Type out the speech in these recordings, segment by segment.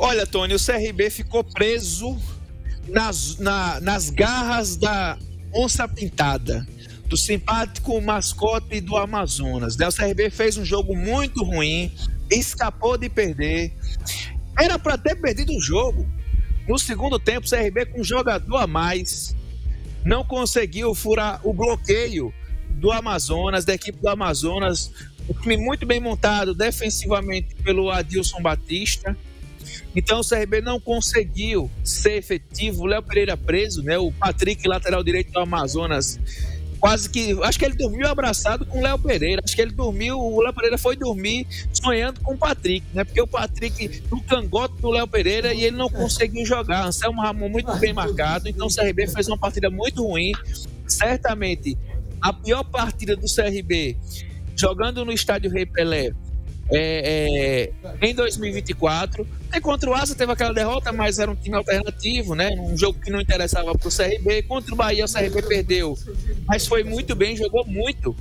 Olha, Tony, o CRB ficou preso nas garras da onça pintada, do simpático mascote do Amazonas, né? O CRB fez um jogo muito ruim, escapou de perder. Era para ter perdido o jogo. No segundo tempo, o CRB com um jogador a mais não conseguiu furar o bloqueio do Amazonas, da equipe do Amazonas. Um time muito bem montado defensivamente pelo Adilson Batista. Então o CRB não conseguiu ser efetivo. O Léo Pereira preso, né? O Patrick, lateral direito do Amazonas, quase que... Acho que ele dormiu abraçado com o Léo Pereira. Acho que ele dormiu... O Léo Pereira foi dormir sonhando com o Patrick, né? Porque o Patrick no cangote do Léo Pereira e ele não conseguiu jogar. Anselmo Ramon muito bem marcado. Então o CRB fez uma partida muito ruim. Certamente a pior partida do CRB jogando no estádio Rei Pelé em 2024. E contra o Asa teve aquela derrota, mas era um time alternativo, né? Um jogo que não interessava para o CRB. Contra o Bahia, o CRB perdeu, mas foi muito bem, jogou muito.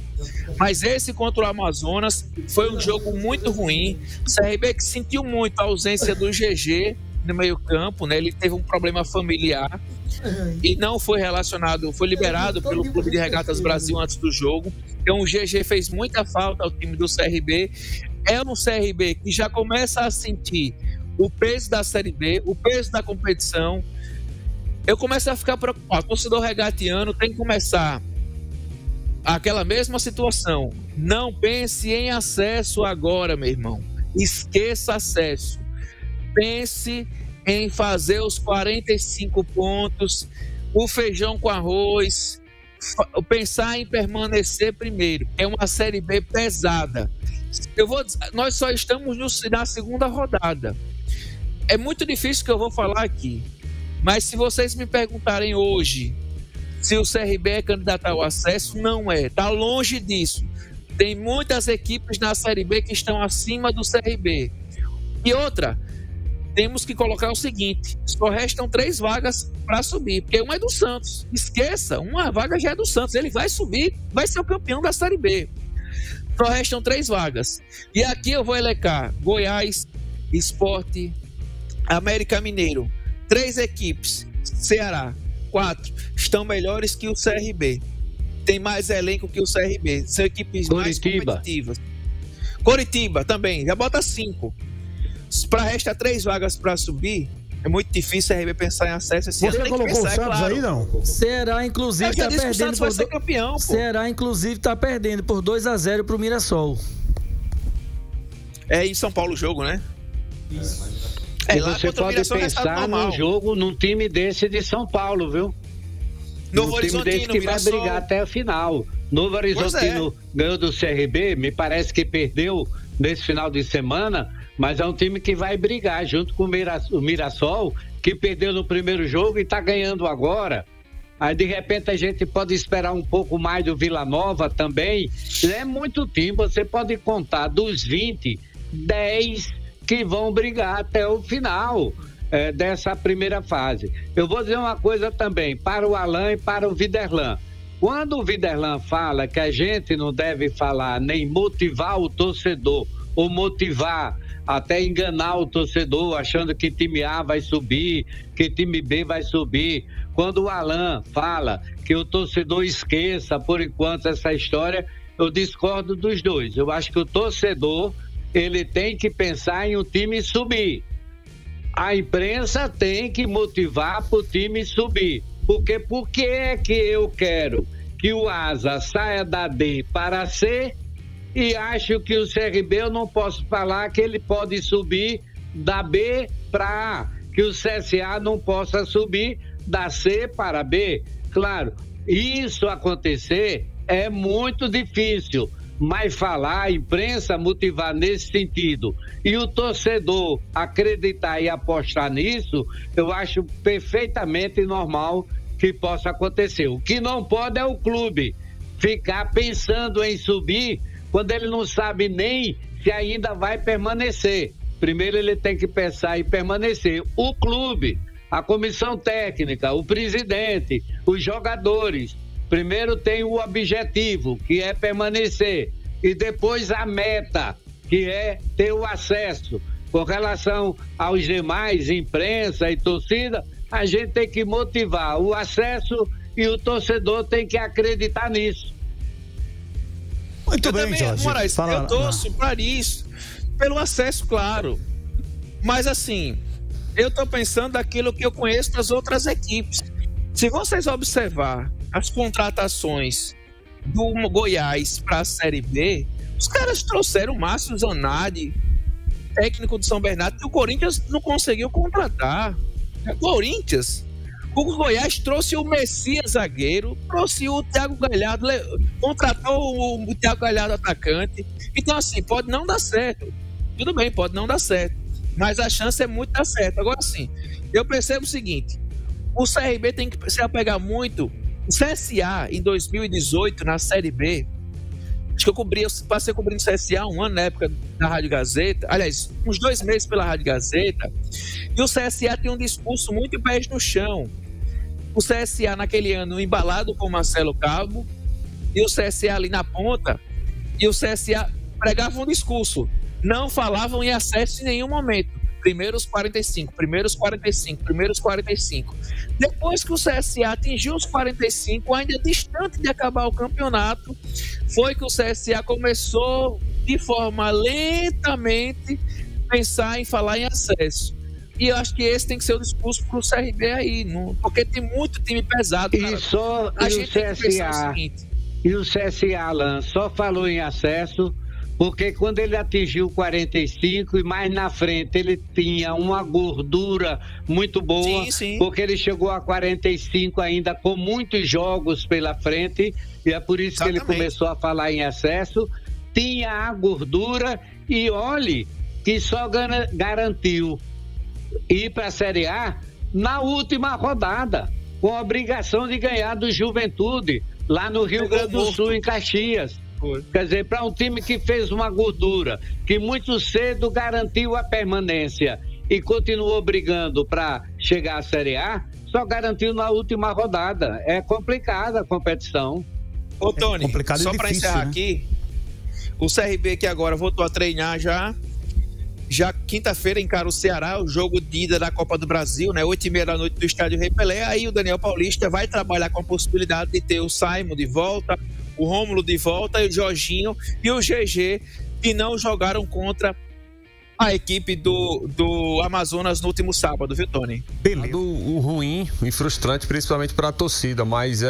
Mas esse contra o Amazonas foi um jogo muito ruim. O CRB que sentiu muito a ausência do GG no meio-campo, né? Ele teve um problema familiar e não foi relacionado, foi liberado pelo Clube de Regatas Brasil antes do jogo. Então o GG fez muita falta ao time do CRB. É um CRB que já começa a sentir o peso da Série B, o peso da competição. Eu começo a ficar preocupado. O torcedor regatiano tem que começar aquela mesma situação. Não pense em acesso agora, meu irmão. Esqueça acesso. Pense em fazer os 45 pontos, o feijão com arroz, pensar em permanecer primeiro. É uma Série B pesada. Nós só estamos na segunda rodada. É muito difícil que eu vou falar aqui, mas se vocês me perguntarem hoje se o CRB é candidato ao acesso, não é. Está longe disso. Tem muitas equipes na Série B que estão acima do CRB. E outra, temos que colocar o seguinte: só restam 3 vagas para subir, porque uma é do Santos. Esqueça, uma vaga já é do Santos. Ele vai subir, vai ser o campeão da Série B. Só restam 3 vagas. E aqui eu vou elencar Goiás, Sport, América Mineiro. 3 equipes. Ceará, 4. Estão melhores que o CRB. Tem mais elenco que o CRB. São equipes mais competitivas. Coritiba também. Já bota 5. Para restar 3 vagas para subir, é muito difícil o CRB pensar em acesso. Assim, você colocou pensar, o Santos aí, não? Ceará, inclusive, está perdendo. O Santos vai ser campeão, pô. Ceará, inclusive, está perdendo por 2-0 pro Mirassol. É em São Paulo o jogo, né? Isso. Você pode pensar num jogo, num time desse de São Paulo, viu? Novo Horizontino, que vai brigar até o final. Novo Horizontino ganhou do CRB, me parece que perdeu nesse final de semana, mas é um time que vai brigar junto com o Mirassol, que perdeu no primeiro jogo e está ganhando agora. Aí, de repente, a gente pode esperar um pouco mais do Vila Nova também. É muito time, você pode contar dos 20, 10 que vão brigar até o final dessa primeira fase. Eu vou dizer uma coisa também, para o Alain e para o Viderlan. Quando o Viderlan fala que a gente não deve falar nem motivar o torcedor, ou motivar, até enganar o torcedor, achando que time A vai subir, que time B vai subir. Quando o Alain fala que o torcedor esqueça, por enquanto, essa história, eu discordo dos dois. Eu acho que o torcedor, ele tem que pensar em um time subir. A imprensa tem que motivar para o time subir. Porque por que é que eu quero que o Asa saia da D para a C e acho que o CRB eu não posso falar que ele pode subir da B para A, que o CSA não possa subir da C para B? Claro, isso acontecer é muito difícil, mas falar, a imprensa motivar nesse sentido e o torcedor acreditar e apostar nisso, eu acho perfeitamente normal que possa acontecer. O que não pode é o clube ficar pensando em subir quando ele não sabe nem se ainda vai permanecer. Primeiro ele tem que pensar em permanecer. O clube, a comissão técnica, o presidente, os jogadores, primeiro tem o objetivo, que é permanecer, e depois a meta, que é ter o acesso. Com relação aos demais, imprensa e torcida, a gente tem que motivar o acesso e o torcedor tem que acreditar nisso. Muito bem, Jorge. Moraes, eu torço para isso, pelo acesso, claro. Mas assim, eu tô pensando daquilo que eu conheço das outras equipes. Se vocês observar as contratações do Goiás para a Série B, os caras trouxeram o Márcio Zanardi, técnico do São Bernardo, que o Corinthians não conseguiu contratar. O Goiás trouxe o Messias zagueiro, trouxe o Thiago Galhardo, contratou o Thiago Galhardo atacante. Então assim, pode não dar certo. Tudo bem, pode não dar certo, mas a chance é muito dar certo. Agora sim, eu percebo o seguinte: o CRB tem que se apegar muito. O CSA, em 2018, na Série B, acho que eu passei cobrindo o CSA um ano na época da Rádio Gazeta, aliás, uns 2 meses pela Rádio Gazeta, e o CSA tem um discurso muito pés no chão. O CSA naquele ano embalado com o Marcelo Cabo, e o CSA ali na ponta, e o CSA pregava um discurso, não falavam em acesso em nenhum momento. Primeiros 45. Depois que o CSA atingiu os 45, ainda distante de acabar o campeonato, foi que o CSA começou de forma lentamente pensar em falar em acesso. E eu acho que esse tem que ser o discurso pro CRB aí, porque tem muito time pesado. E o CSA, Alan, só falou em acesso porque quando ele atingiu 45 e mais na frente ele tinha uma gordura muito boa, sim. Porque ele chegou a 45 ainda com muitos jogos pela frente, e é por isso Exatamente. Que ele começou a falar em acesso, tinha a gordura, e olhe que só garantiu ir para a Série A na última rodada, com a obrigação de ganhar do Juventude, lá no Rio Grande do Sul, em Caxias. Quer dizer, para um time que fez uma gordura, que muito cedo garantiu a permanência e continuou brigando para chegar à Série A, só garantiu na última rodada. É complicada a competição. Ô, Tony, só para encerrar aqui, o CRB que agora voltou a treinar já quinta-feira encara o Ceará, o jogo de ida da Copa do Brasil, né? 8h30 da noite do estádio Rei Pelé. Aí o Daniel Paulista vai trabalhar com a possibilidade de ter o Simon de volta, o Rômulo de volta, e o Jorginho e o GG, que não jogaram contra a equipe do Amazonas no último sábado, viu, Tony? Beleza. O ruim e frustrante, principalmente para a torcida, mas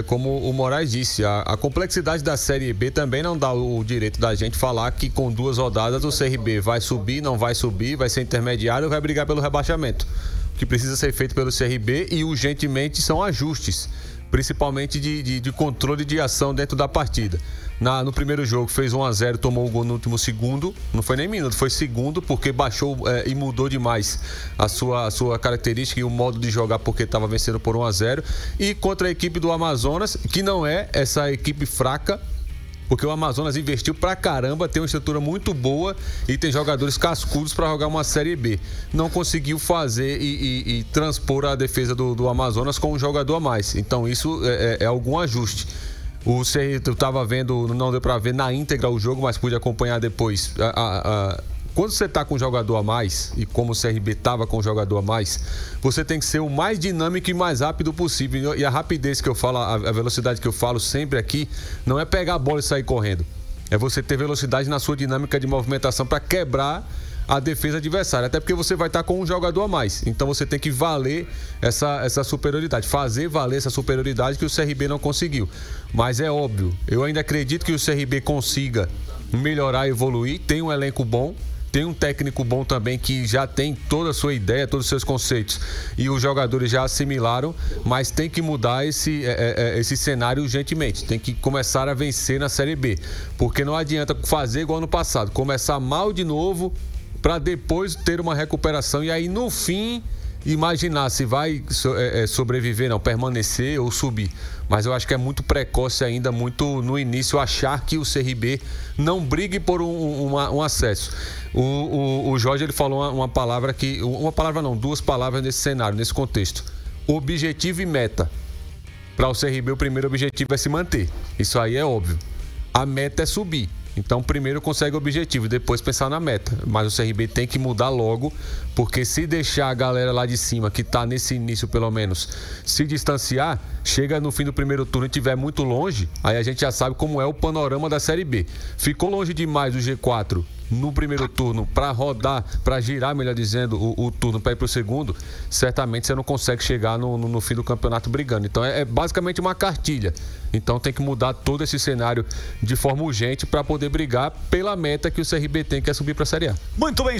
como o Moraes disse, a complexidade da Série B também não dá o direito da gente falar que com 2 rodadas o CRB vai subir, não vai subir, vai ser intermediário ou vai brigar pelo rebaixamento. O que precisa ser feito pelo CRB e urgentemente são ajustes, principalmente de controle de ação dentro da partida. No primeiro jogo fez 1-0, tomou o gol no último segundo, não foi nem minuto, foi segundo, porque baixou e mudou demais a sua característica e o modo de jogar, porque estava vencendo por 1-0. E contra a equipe do Amazonas, que não é essa equipe fraca, porque o Amazonas investiu pra caramba, tem uma estrutura muito boa e tem jogadores cascudos para jogar uma Série B. Não conseguiu fazer e transpor a defesa do Amazonas com um jogador a mais. Então isso é algum ajuste. Eu estava vendo, não deu para ver na íntegra o jogo, mas pude acompanhar depois. Quando você está com um jogador a mais, e como o CRB estava com um jogador a mais, você tem que ser o mais dinâmico e mais rápido possível. E a rapidez que eu falo, a velocidade que eu falo sempre aqui, não é pegar a bola e sair correndo. É você ter velocidade na sua dinâmica de movimentação para quebrar a defesa adversária, até porque você vai estar com um jogador a mais, então você tem que valer essa superioridade, fazer valer essa superioridade que o CRB não conseguiu. Mas é óbvio, eu ainda acredito que o CRB consiga melhorar, evoluir, tem um elenco bom, tem um técnico bom também que já tem toda a sua ideia, todos os seus conceitos, e os jogadores já assimilaram, mas tem que mudar esse cenário urgentemente, tem que começar a vencer na Série B, porque não adianta fazer igual no passado, começar mal de novo para depois ter uma recuperação e aí no fim imaginar se vai sobreviver, não, permanecer ou subir. Mas eu acho que é muito precoce ainda, muito no início, achar que o CRB não brigue por um acesso. O Jorge, ele falou uma palavra duas palavras nesse cenário, nesse contexto: objetivo e meta. Para o CRB, o primeiro objetivo é se manter, isso aí é óbvio. A meta é subir. Então, primeiro consegue o objetivo, depois pensar na meta. Mas o CRB tem que mudar logo, porque se deixar a galera lá de cima, que tá nesse início pelo menos, se distanciar, chega no fim do primeiro turno e estiver muito longe, aí a gente já sabe como é o panorama da Série B. Ficou longe demais do G4 no primeiro turno para rodar, para girar, melhor dizendo, o turno para ir para o segundo, certamente você não consegue chegar no fim do campeonato brigando. Então é basicamente uma cartilha. Então tem que mudar todo esse cenário de forma urgente para poder brigar pela meta que o CRB tem, que é subir para a Série A. Muito bem.